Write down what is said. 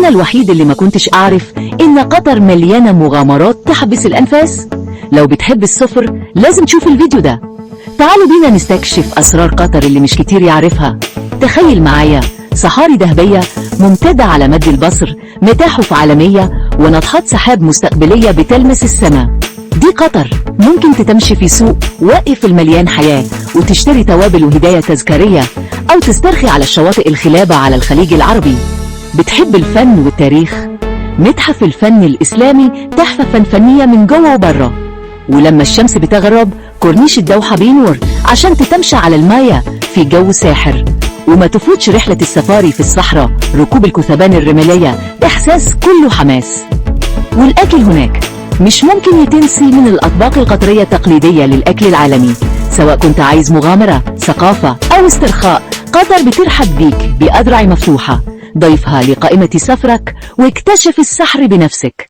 أنا الوحيد اللي ما كنتش أعرف إن قطر مليانة مغامرات تحبس الأنفاس؟ لو بتحب السفر لازم تشوف الفيديو ده. تعالوا بينا نستكشف أسرار قطر اللي مش كتير يعرفها. تخيل معايا صحاري ذهبية ممتدة على مد البصر، متاحف عالمية، وناطحات سحاب مستقبلية بتلمس السماء. دي قطر. ممكن تتمشي في سوق واقف المليان حياة وتشتري توابل وهدايا تذكارية، أو تسترخي على الشواطئ الخلابة على الخليج العربي. بتحب الفن والتاريخ؟ متحف الفن الإسلامي تحفة فنية من جوه وبره. ولما الشمس بتغرب كورنيش الدوحة بينور عشان تتمشى على المايه في جو ساحر. وما تفوتش رحلة السفاري في الصحراء، ركوب الكثبان الرمالية، إحساس كله حماس. والأكل هناك مش ممكن يتنسي، من الأطباق القطرية التقليدية للأكل العالمي. سواء كنت عايز مغامرة، ثقافة، أو استرخاء، قطر بترحب بيك بأذرع مفتوحة. ضيفها لقائمة سفرك واكتشف السحر بنفسك.